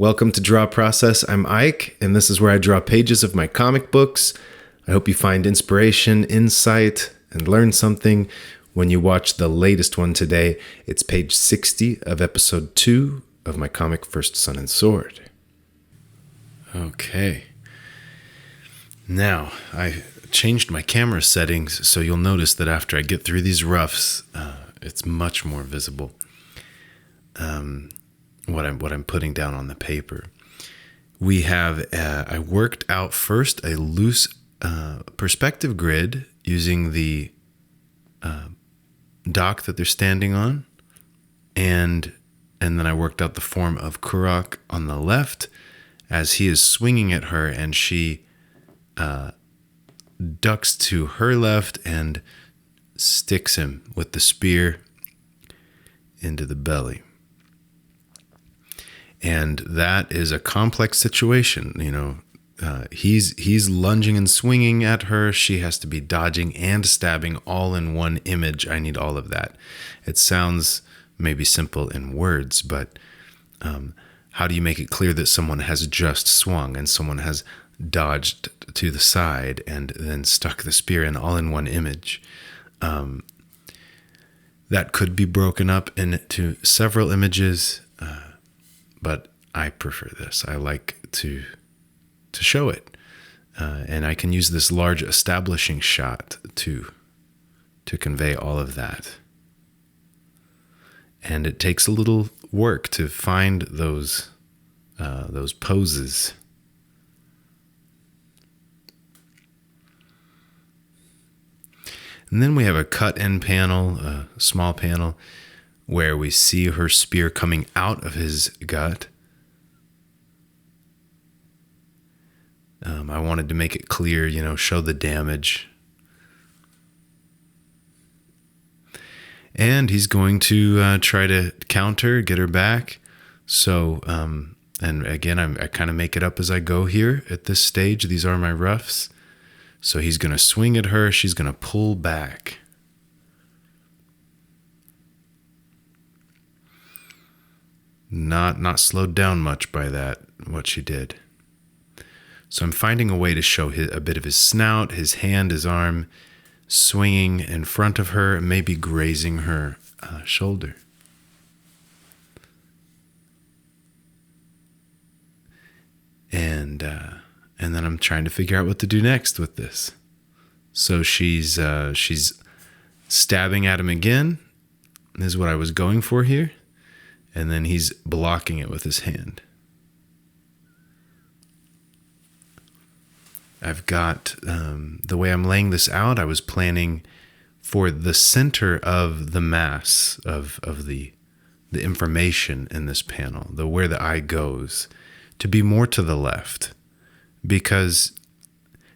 Welcome to Draw Process. I'm Ike, and this is where I draw pages of my comic books. I hope you find inspiration, insight, and learn something when you watch the latest one today. It's page 60 of episode 2 of my comic First Sun and Sword. Okay. Now, I changed my camera settings, so you'll notice that after I get through these roughs, it's much more visible. What I'm putting down on the paper. We have, I worked out first a loose perspective grid using the dock that they're standing on. And then I worked out the form of Kurok on the left as he is swinging at her, and she ducks to her left and sticks him with the spear into the belly. And that is a complex situation. He's lunging and swinging at her. She has to be dodging and stabbing all in one image. I need all of that. It sounds maybe simple in words, but how do you make it clear that someone has just swung and someone has dodged to the side and then stuck the spear in all in one image? That could be broken up into several images. But I prefer this. I like to show it. And I can use this large establishing shot to convey all of that. And it takes a little work to find those poses. And then we have a cut-in panel, a small panel, where we see her spear coming out of his gut. I wanted to make it clear, show the damage. And he's going to try to counter, get her back. So, and again, I kind of make it up as I go here at this stage. These are my roughs. So he's going to swing at her. She's going to pull back. Not slowed down much by that, what she did. So I'm finding a way to show a bit of his snout, his hand, his arm, swinging in front of her, maybe grazing her shoulder. And then I'm trying to figure out what to do next with this. So she's stabbing at him again. This is what I was going for here. And then he's blocking it with his hand. I've got, the way I'm laying this out, I was planning for the center of the mass of the information in this panel, where the eye goes, to be more to the left. Because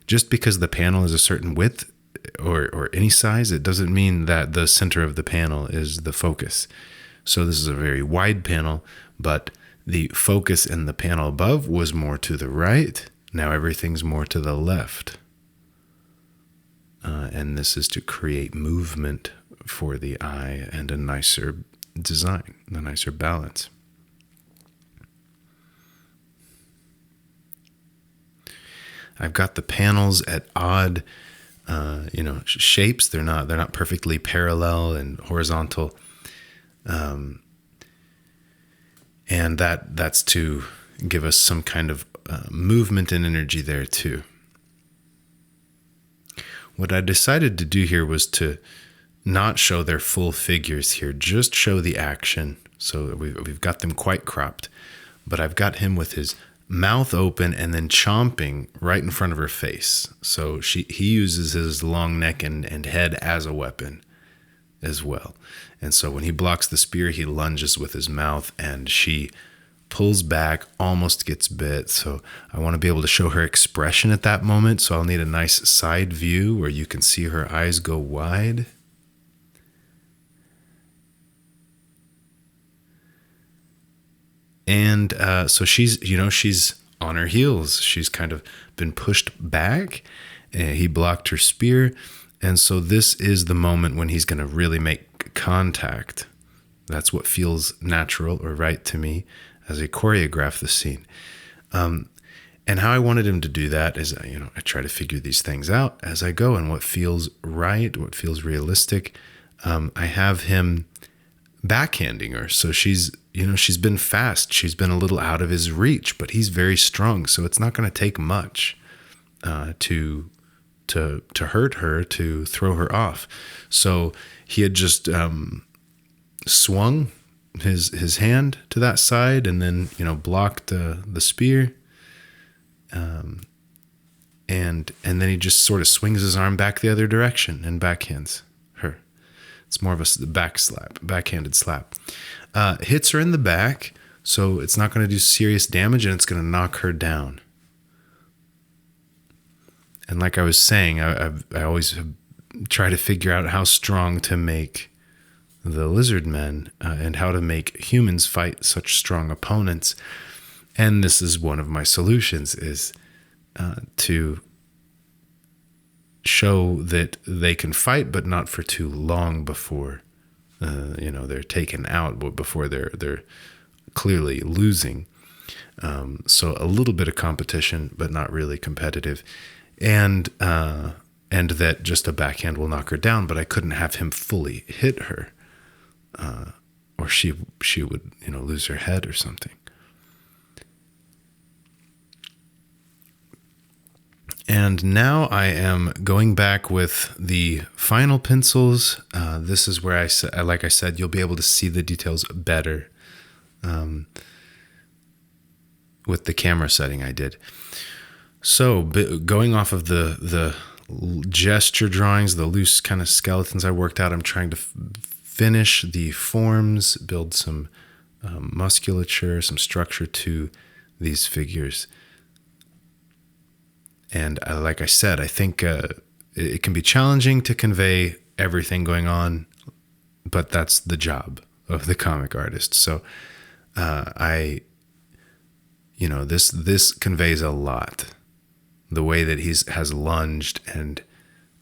just because the panel is a certain width or any size, it doesn't mean that the center of the panel is the focus. So this is a very wide panel, but the focus in the panel above was more to the right. Now everything's more to the left. And this is to create movement for the eye and a nicer design, a nicer balance. I've got the panels at odd, shapes. They're not perfectly parallel and horizontal. And that's to give us some kind of movement and energy there too. What I decided to do here was to not show their full figures here, just show the action. So we've got them quite cropped, but I've got him with his mouth open and then chomping right in front of her face. So he uses his long neck and head as a weapon as well. And so when he blocks the spear, he lunges with his mouth, and she pulls back, almost gets bit. So I want to be able to show her expression at that moment. So I'll need a nice side view where you can see her eyes go wide. And so she's on her heels. She's kind of been pushed back. He blocked her spear. And so this is the moment when he's going to really make contact. That's what feels natural or right to me. as he choreographed the scene. And how I wanted him to do that is, I try to figure these things out as I go, and what feels right, what feels realistic. I have him backhanding her. So she's been fast. She's been a little out of his reach, but he's very strong. So it's not going to take much to hurt her, to throw her off. So he had just swung his hand to that side, and then blocked the spear. And then he just sort of swings his arm back the other direction and backhands her. It's more of a backhanded slap. Hits her in the back, so it's not going to do serious damage, and it's going to knock her down. And like I was saying, I always try to figure out how strong to make the lizard men and how to make humans fight such strong opponents. And this is one of my solutions, is to show that they can fight, but not for too long before they're taken out, before they're clearly losing. So a little bit of competition, but not really competitive, and that just a backhand will knock her down. But I couldn't have him fully hit her, or she would lose her head or something. And now I am going back with the final pencils. This is where like I said, you'll be able to see the details better with the camera setting I did. So going off of the gesture drawings, the loose kind of skeletons I worked out, I'm trying to finish the forms, build some musculature, some structure to these figures. And like I said, I think it can be challenging to convey everything going on, but that's the job of the comic artist. So this conveys a lot. The way that he has lunged and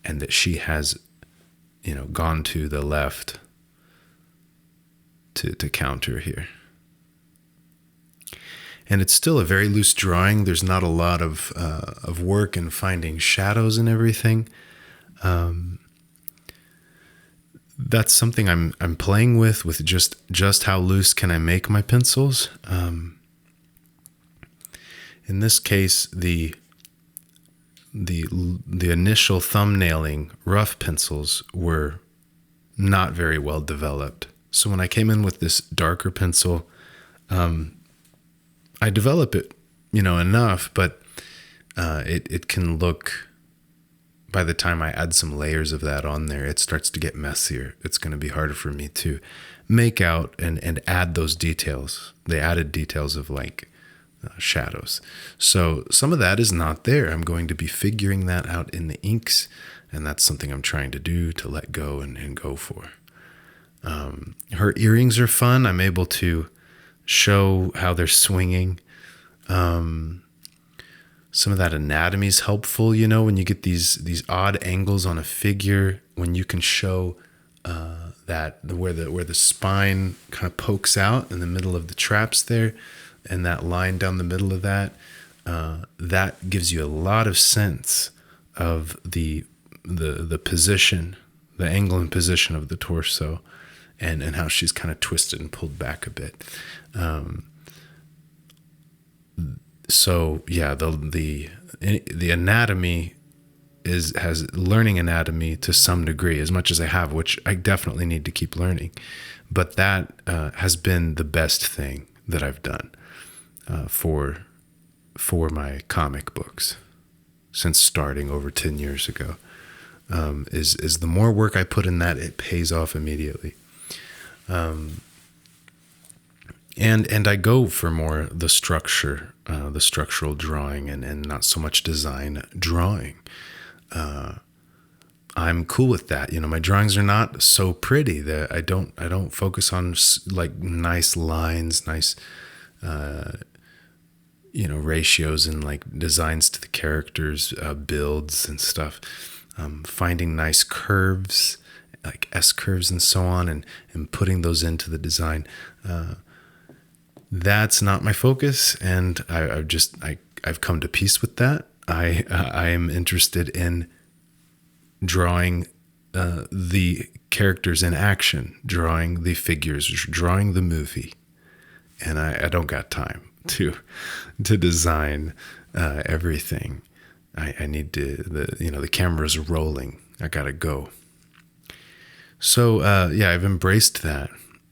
that she has, gone to the left to counter here. And it's still a very loose drawing. There's not a lot of work in finding shadows and everything. That's something I'm playing with just how loose can I make my pencils. In this case, the initial thumbnailing rough pencils were not very well developed. So when I came in with this darker pencil, I develop it, enough, but it can look, by the time I add some layers of that on there, it starts to get messier. It's going to be harder for me to make out and add those details, the added details of shadows. So some of that is not there. I'm going to be figuring that out in the inks, and that's something I'm trying to do, to let go and go for. Her earrings are fun. I'm able to show how they're swinging. Some of that anatomy is helpful, when you get these odd angles on a figure, when you can show that where the spine kind of pokes out in the middle of the traps there, and that line down the middle of that gives you a lot of sense of the position, the angle and position of the torso, and how she's kind of twisted and pulled back a bit. So yeah, the anatomy has learning anatomy to some degree, as much as I have, which I definitely need to keep learning. But that has been the best thing that I've done for my comic books since starting over 10 years ago. Is the more work I put in that, it pays off immediately. And I go for more the structure, the structural drawing, and not so much design drawing. I'm cool with that. My drawings are not so pretty that I don't focus on nice lines, nice, ratios and designs to the characters, builds and stuff. Finding nice curves, like S curves and so on, and putting those into the design. That's not my focus, and I've come to peace with that. I am interested in drawing the characters in action, drawing the figures, drawing the movie, and I don't got time to design everything. I need to the camera's rolling. I gotta go. So I've embraced that,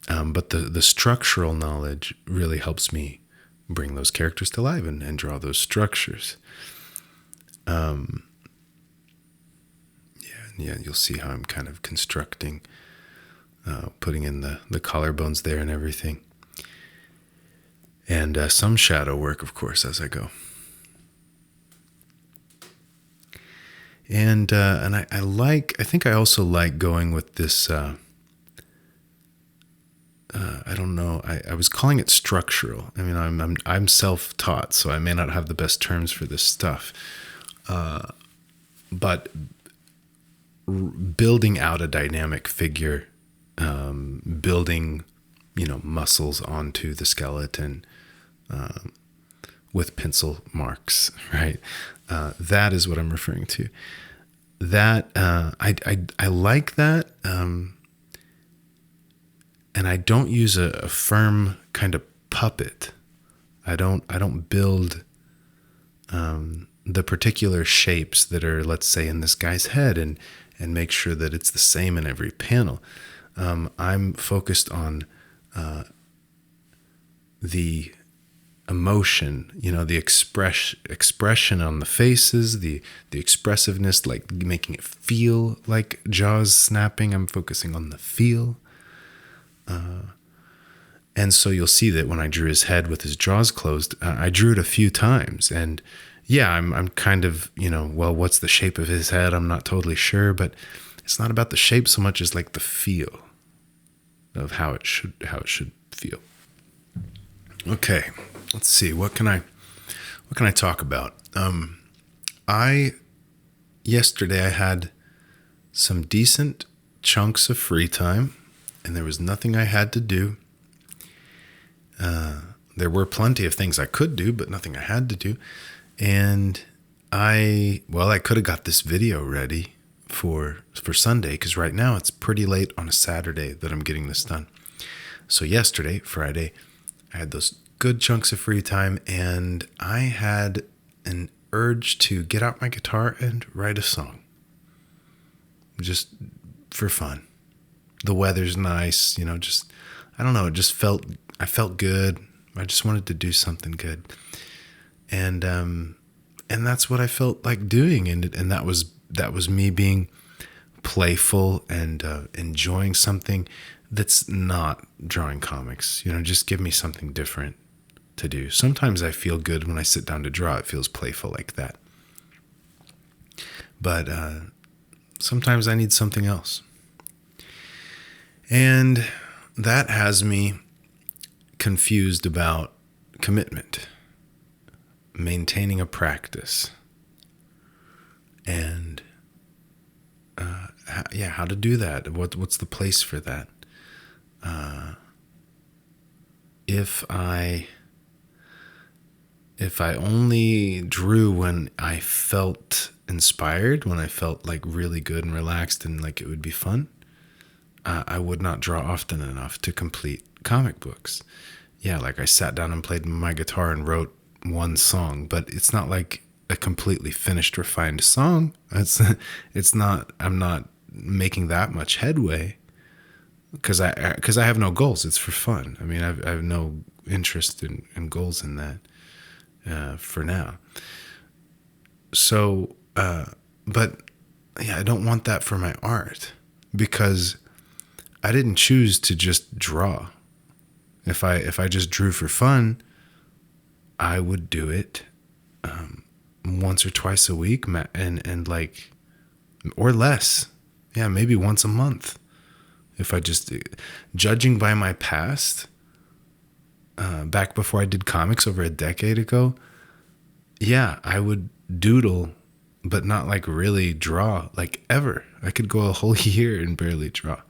but the structural knowledge really helps me bring those characters to life and draw those structures. You'll see how I'm kind of constructing, putting in the collarbones there and everything. And some shadow work, of course, as I go. And I think I also like going with this, I don't know, I was calling it structural. I mean, I'm self-taught, so I may not have the best terms for this stuff. But building out a dynamic figure, building, muscles onto the skeleton, with pencil marks, right? That is what I'm referring to. That I like that, and I don't use a firm kind of puppet. I don't build the particular shapes that are, let's say, in this guy's head, and make sure that it's the same in every panel. I'm focused on the emotion, the expression on the faces, the expressiveness, like making it feel like jaws snapping. I'm focusing on the feel. And so you'll see that when I drew his head with his jaws closed, I drew it a few times. And I'm kind of, well, what's the shape of his head? I'm not totally sure, but it's not about the shape so much as like the feel of how it should feel. Okay, let's see. What can I talk about? Yesterday I had some decent chunks of free time, and there was nothing I had to do. There were plenty of things I could do, but nothing I had to do. And I could have got this video ready for Sunday, because right now it's pretty late on a Saturday that I'm getting this done. So yesterday, Friday, I had those good chunks of free time, and I had an urge to get out my guitar and write a song. Just for fun. The weather's nice, I don't know, I felt good. I just wanted to do something good. And that's what I felt like doing, and that was me being playful and enjoying something that's not drawing comics. Just give me something different to do. Sometimes I feel good when I sit down to draw. It feels playful like that. But sometimes I need something else. And that has me confused about commitment, maintaining a practice, and how to do that. What's the place for that? If I only drew when I felt inspired, when I felt like really good and relaxed and like it would be fun, I would not draw often enough to complete comic books. Like I sat down and played my guitar and wrote one song, but it's not like a completely finished, refined song. I'm not making that much headway because I have no goals. It's for fun. I mean, I have no interest in goals in that for now. So, but I don't want that for my art, because I didn't choose to just draw. If I just drew for fun, I would do it once or twice a week, and like, or less. Maybe once a month. If I just, judging by my past, back before I did comics over a decade ago, I would doodle, but not like really draw, like ever. I could go a whole year and barely draw.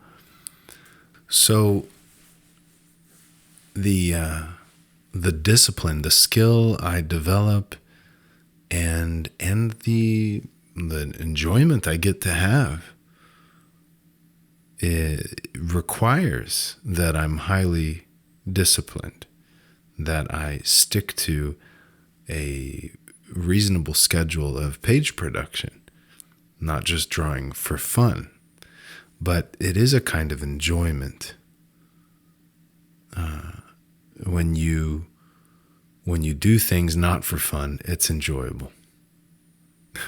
So the the discipline, the skill I develop, and the enjoyment I get to have, it requires that I'm highly disciplined, that I stick to a reasonable schedule of page production, not just drawing for fun, but it is a kind of enjoyment. When you do things not for fun, it's enjoyable.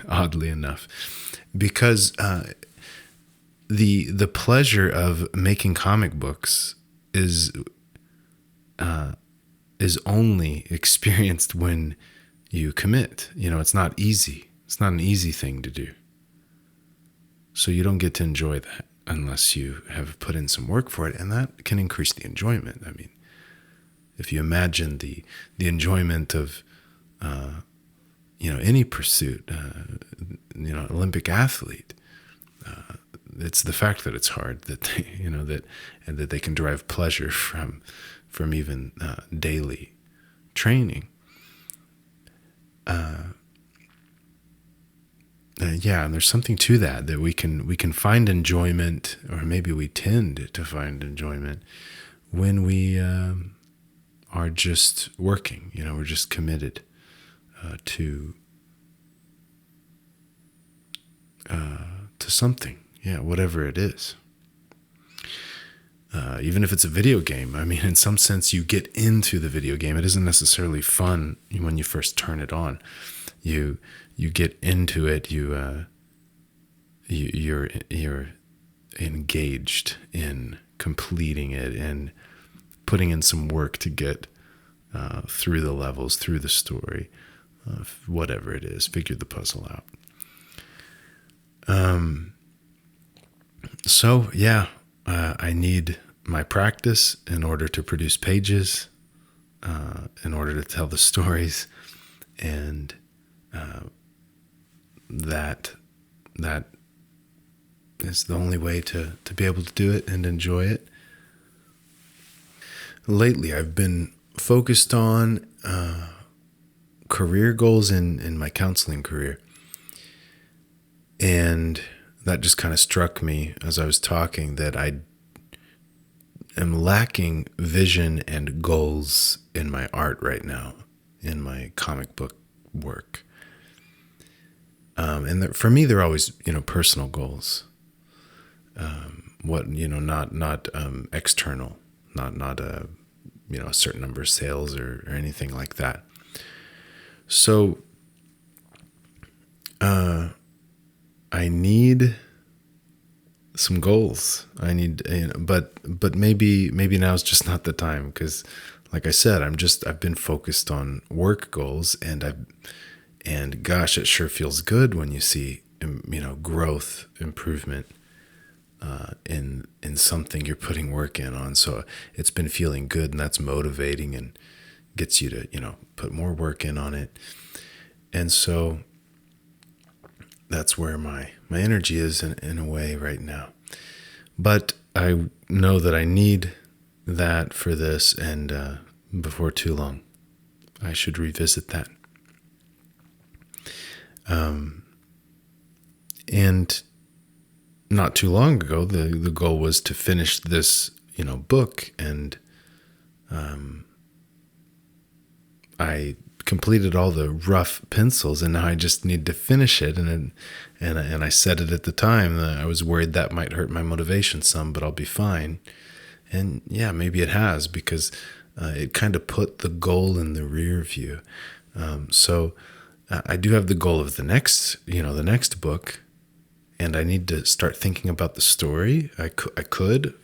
Oddly enough, because the pleasure of making comic books is only experienced when you commit. It's not easy. It's not an easy thing to do. So you don't get to enjoy that unless you have put in some work for it, and that can increase the enjoyment. I mean, if you imagine the enjoyment of any pursuit, Olympic athlete, it's the fact that it's hard that that they can derive pleasure from even daily training. And there's something to that we can find enjoyment, or maybe we tend to find enjoyment when we are just working. We're just committed to something, whatever it is. Even if it's a video game, I mean, in some sense, you get into the video game. It isn't necessarily fun when you first turn it on. You get into it. You're engaged in completing it and putting in some work to get through the levels, through the story, whatever it is. Figure the puzzle out. I need my practice in order to produce pages, in order to tell the stories, and that is the only way to be able to do it and enjoy it. Lately, I've been focused on career goals in my counseling career. And that just kind of struck me as I was talking, that I am lacking vision and goals in my art right now, in my comic book work. For me, they're always, personal goals. Not external, not a certain number of sales or anything like that. So, I need some goals. But maybe now is just not the time, because, like I said, I've been focused on work goals, and gosh, it sure feels good when you see, growth, improvement, in something you're putting work in on. So it's been feeling good, and that's motivating and gets you to, put more work in on it. And so that's where my energy is in a way right now. But I know that I need that for this, and before too long, I should revisit that. And not too long ago, the goal was to finish this, book, and I completed all the rough pencils, and now I just need to finish it. And I said it at the time that I was worried that might hurt my motivation some, but I'll be fine. And yeah, maybe it has, because it kind of put the goal in the rear view. So I do have the goal of the next book, and I need to start thinking about the story. I could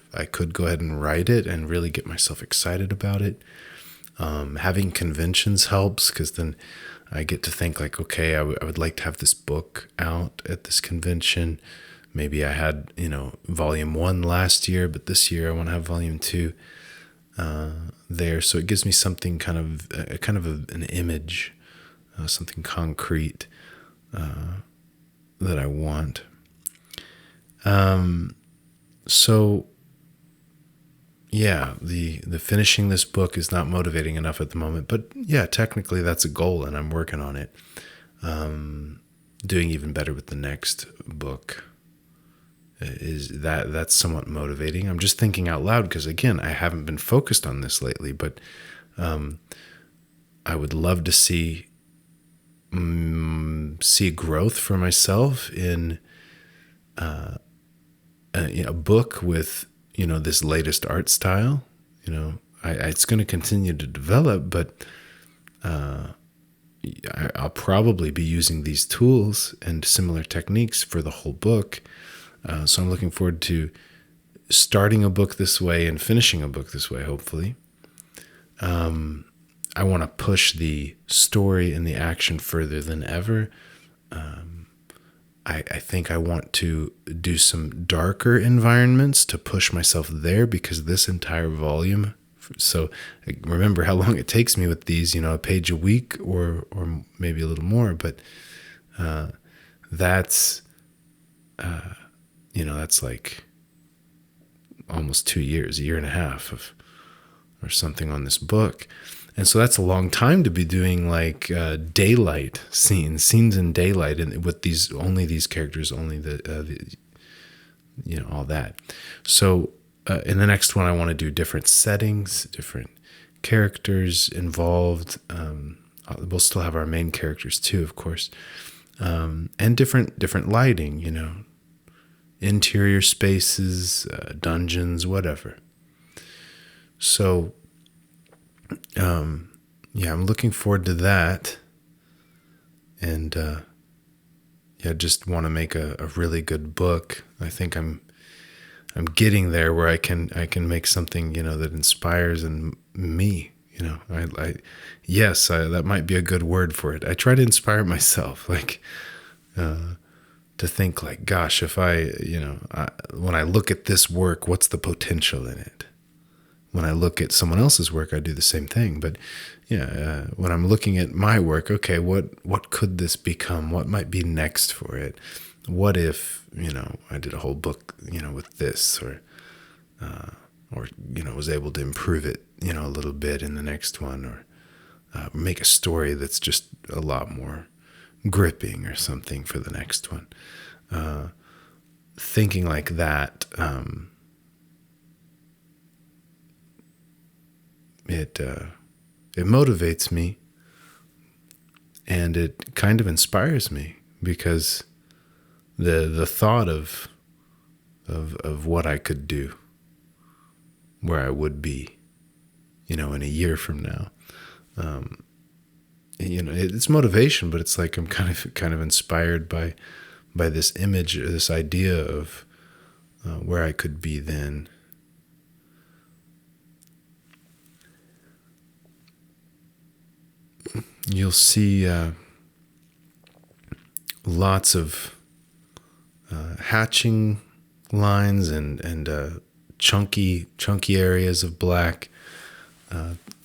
go ahead and write it and really get myself excited about it. Having conventions helps, because then I get to think like, okay, I would like to have this book out at this convention. Maybe I had, volume 1 last year, but this year I want to have volume 2 there. So it gives me something kind of an image, something concrete that I want. So yeah, the finishing this book is not motivating enough at the moment, but yeah, technically that's a goal, and I'm working on it. Doing even better with the next book is that's somewhat motivating. I'm just thinking out loud because again, I haven't been focused on this lately, but I would love to see growth for myself in a book with this latest art style. It's going to continue to develop, but I'll probably be using these tools and similar techniques for the whole book. So I'm looking forward to starting a book this way and finishing a book this way, hopefully. I want to push the story and the action further than ever. I think I want to do some darker environments to push myself there, because this entire volume, so remember how long it takes me with these, a page a week or maybe a little more, but that's like almost 2 years, a year and a half or something on this book. And so that's a long time to be doing like daylight scenes in daylight, and with these characters, only the all that. So in the next one, I want to do different settings, different characters involved. We'll still have our main characters too, of course, and different lighting, interior spaces, dungeons, whatever. So, I'm looking forward to that, and just want to make a really good book. I think I'm getting there where I can make something that inspires me. That might be a good word for it. I try to inspire myself, like to think like, gosh, if when I look at this work, what's the potential in it? When I look at someone else's work, I do the same thing. But when I'm looking at my work, okay, what could this become? What might be next for it? What if I did a whole book with this, or was able to improve it a little bit in the next one, or make a story that's just a lot more gripping or something for the next one. Thinking like that. It motivates me, and it kind of inspires me, because the thought of what I could do, where I would be, in a year from now, it's motivation, but it's like I'm kind of inspired by this image, or this idea of where I could be then. You'll see lots of hatching lines and chunky areas of black,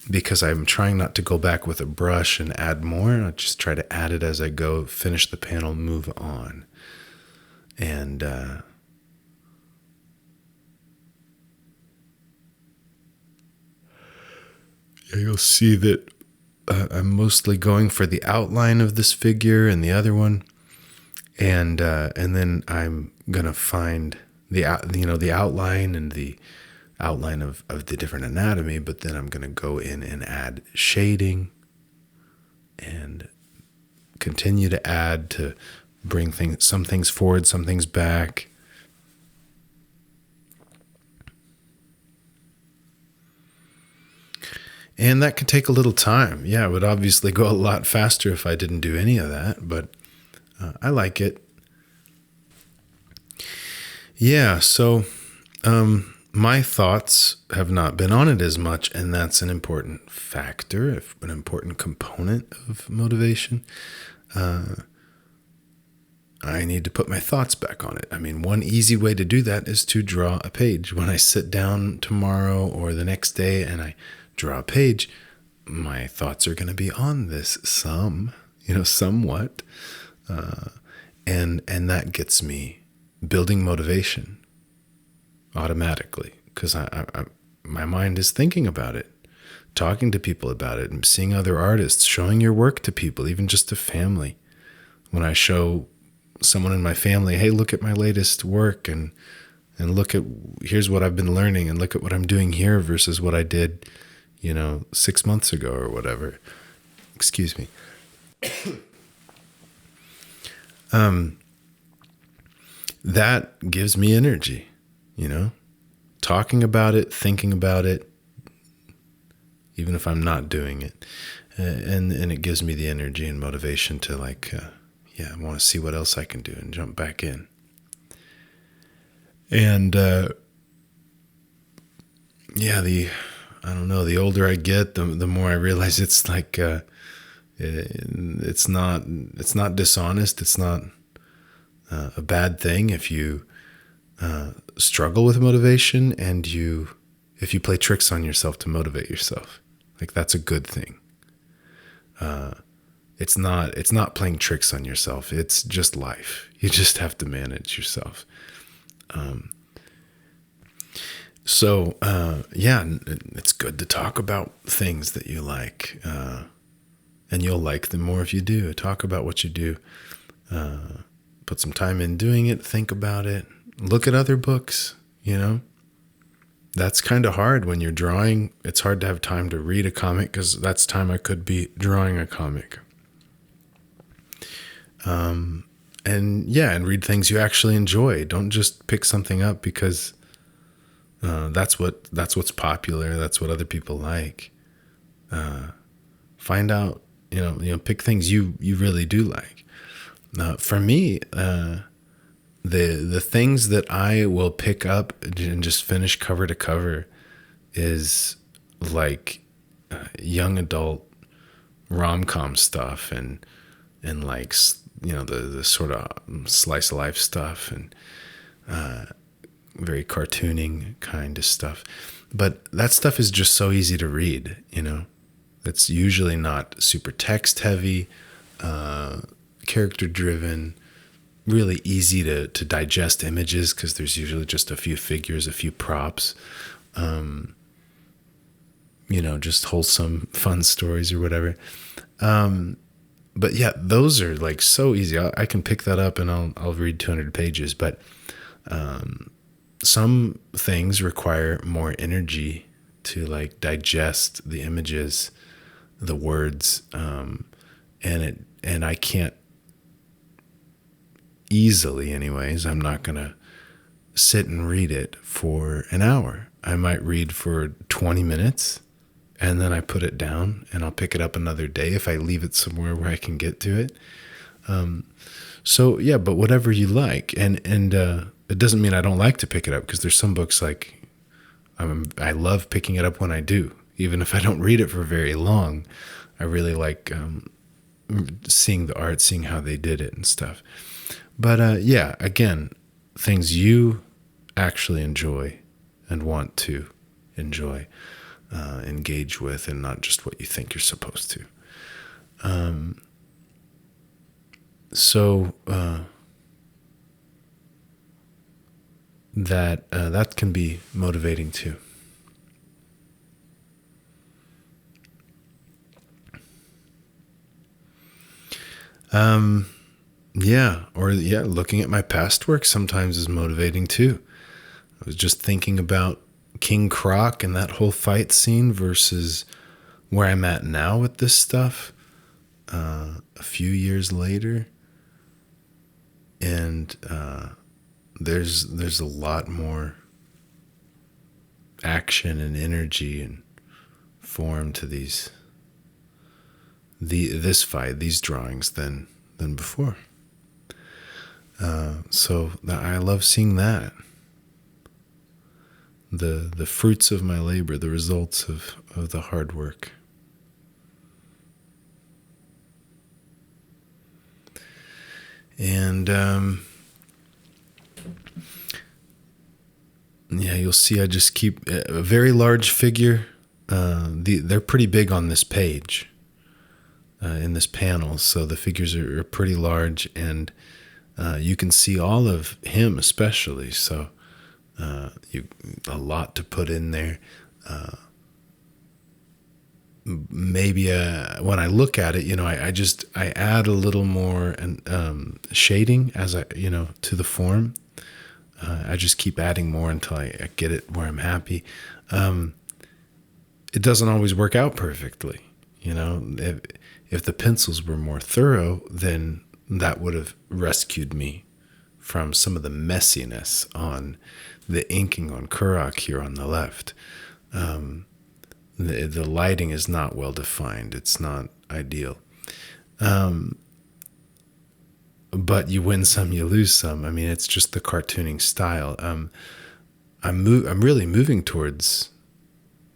because I'm trying not to go back with a brush and add more. I just try to add it as I go, finish the panel, move on. And you'll see that I'm mostly going for the outline of this figure and the other one, and then I'm gonna find the outline and the outline of the different anatomy. But then I'm gonna go in and add shading, and continue to add to bring some things forward, some things back. And that could take a little time. Yeah, it would obviously go a lot faster if I didn't do any of that, but I like it. Yeah, so my thoughts have not been on it as much, and that's an important factor, an important component of motivation. I need to put my thoughts back on it. I mean, one easy way to do that is to draw a page. When I sit down tomorrow or the next day and I draw a page, my thoughts are going to be on this somewhat. And that gets me building motivation automatically, because my mind is thinking about it, talking to people about it, and seeing other artists, showing your work to people, even just to family. When I show someone in my family, hey, look at my latest work, and look at, here's what I've been learning, and look at what I'm doing here versus what I did, 6 months ago or whatever. Excuse me. That gives me energy, talking about it, thinking about it, even if I'm not doing it. And it gives me the energy and motivation to I want to see what else I can do and jump back in. And, I don't know, the older I get, the more I realize it's like, it's not dishonest. It's not a bad thing if you struggle with motivation and if you play tricks on yourself to motivate yourself. Like, that's a good thing. It's not playing tricks on yourself. It's just life. You just have to manage yourself. It's good to talk about things that you like, and you'll like them more if you do. Talk about what you do. Put some time in doing it. Think about it. Look at other books, That's kind of hard when you're drawing. It's hard to have time to read a comic because that's time I could be drawing a comic. And read things you actually enjoy. Don't just pick something up because that's what's popular. That's what other people like. Find out, pick things you really do like. For me, the things that I will pick up and just finish cover to cover is like young adult rom-com stuff and like, the sort of slice of life stuff and very cartooning kind of stuff. But that stuff is just so easy to read, It's usually not super text heavy, character driven, really easy to digest images because there's usually just a few figures, a few props, just wholesome, fun stories or whatever. But yeah, those are like so easy. I can pick that up and I'll read 200 pages. But some things require more energy to like digest the images, the words, and I can't easily, anyways. I'm not gonna sit and read it for an hour. I might read for 20 minutes. And then I put it down and I'll pick it up another day if I leave it somewhere where I can get to it. But whatever you like. And it doesn't mean I don't like to pick it up because there's some books like I love picking it up when I do. Even if I don't read it for very long, I really like seeing the art, seeing how they did it and stuff. But again, things you actually enjoy and want to enjoy. Engage with, and not just what you think you're supposed to. That can be motivating too. Looking at my past work sometimes is motivating too. I was just thinking about King Croc and that whole fight scene versus where I'm at now with this stuff a few years later, and there's a lot more action and energy and form to this fight, these drawings than before. So I love seeing that. The fruits of my labor, the results of the hard work. And you'll see I just keep a very large figure. They're pretty big on this page, in this panel, so the figures are pretty large, and you can see all of him especially, so a lot to put in there. maybe when I look at it, I add a little more and shading as to the form. I just keep adding more until I get it where I'm happy. It doesn't always work out perfectly. If the pencils were more thorough, then that would have rescued me from some of the messiness on the inking on Kurak here on the left. The lighting is not well defined. It's not ideal. But you win some, you lose some. I mean, it's just the cartooning style. I'm really moving towards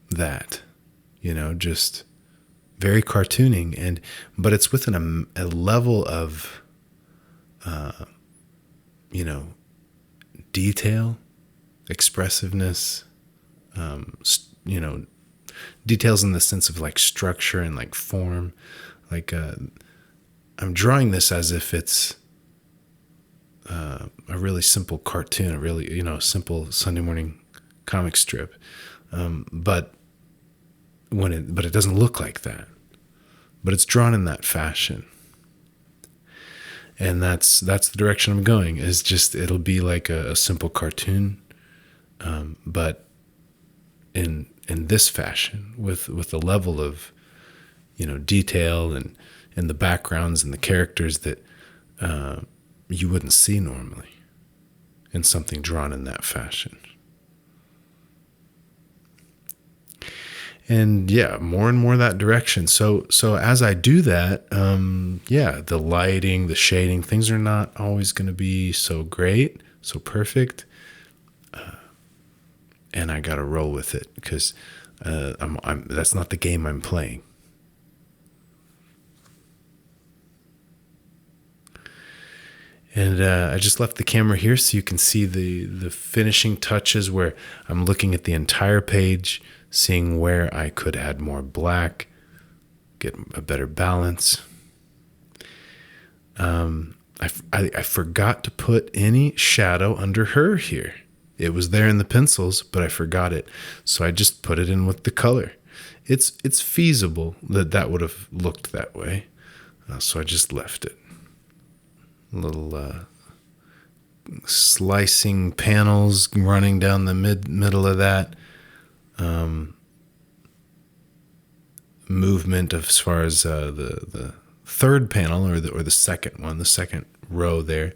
that, just very cartooning, but it's within a level of, detail, expressiveness, details in the sense of like structure and like form. Like I'm drawing this as if it's a really simple cartoon, a really simple Sunday morning comic strip, but it doesn't look like that. But it's drawn in that fashion, and that's the direction I'm going. Is just it'll be like a simple cartoon, but in this fashion with a level of detail and the backgrounds and the characters that you wouldn't see normally in something drawn in that fashion. And more and more that direction. So as I do that, the lighting, the shading, things are not always going to be so great, so perfect. And I got to roll with it because that's not the game I'm playing. And I just left the camera here so you can see the finishing touches where I'm looking at the entire page, seeing where I could add more black, get a better balance. I forgot to put any shadow under her here. It was there in the pencils, but I forgot it. So I just put it in with the color. It's feasible that would have looked that way. So I just left it. Little slicing panels running down the middle of that. Movement as far as the third panel or the second one, the second row there.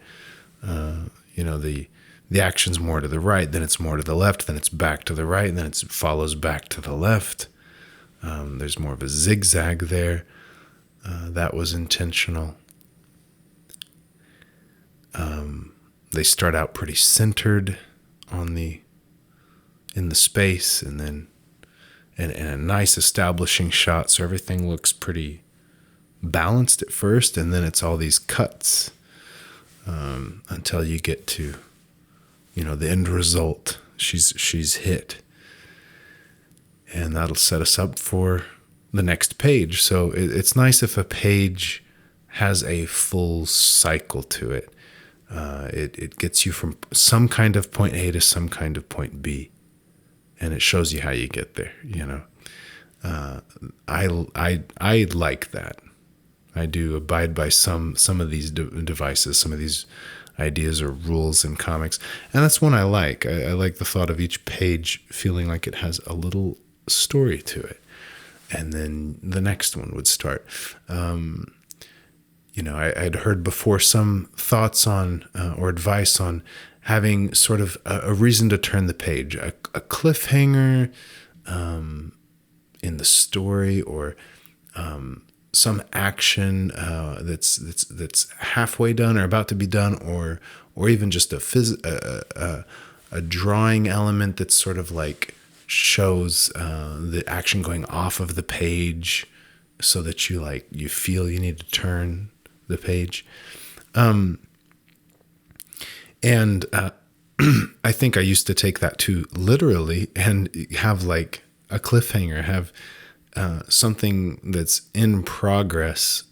The action's more to the right, then it's more to the left, then it's back to the right, and then it follows back to the left. There's more of a zigzag there. That was intentional. They start out pretty centered in the space, and then and a nice establishing shot, so everything looks pretty balanced at first, and then it's all these cuts until you get to the end result. She's hit, and that'll set us up for the next page. So it's nice if a page has a full cycle to it. It gets you from some kind of point A to some kind of point B, and it shows you how you get there. I like that. I do abide by some of these devices, some of these ideas or rules in comics, and that's one I like. I like the thought of each page feeling like it has a little story to it, and then the next one would start. I'd heard before some thoughts on or advice on having sort of a reason to turn the page, a cliffhanger in the story, or some action that's halfway done or about to be done, or even just a drawing element that sort of like shows the action going off of the page, so that you feel you need to turn the page. And I think I used to take that too literally and have like a cliffhanger, have something that's in progress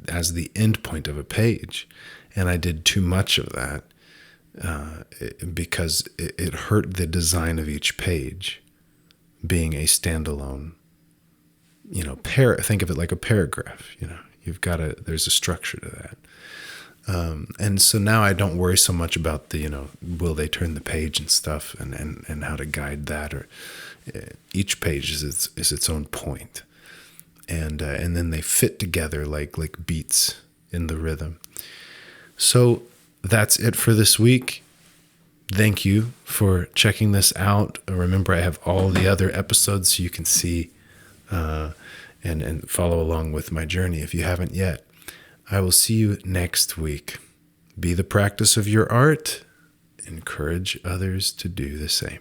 as the end point of a page. And I did too much of that because it hurt the design of each page. being a standalone, think of it like a paragraph, there's a structure to that. And so now I don't worry so much about will they turn the page and stuff, and how to guide that, or each page is its own point. And then they fit together like beats in the rhythm. So that's it for this week. Thank you for checking this out. Remember, I have all the other episodes so you can see and follow along with my journey if you haven't yet. I will see you next week. Be the practice of your art. Encourage others to do the same.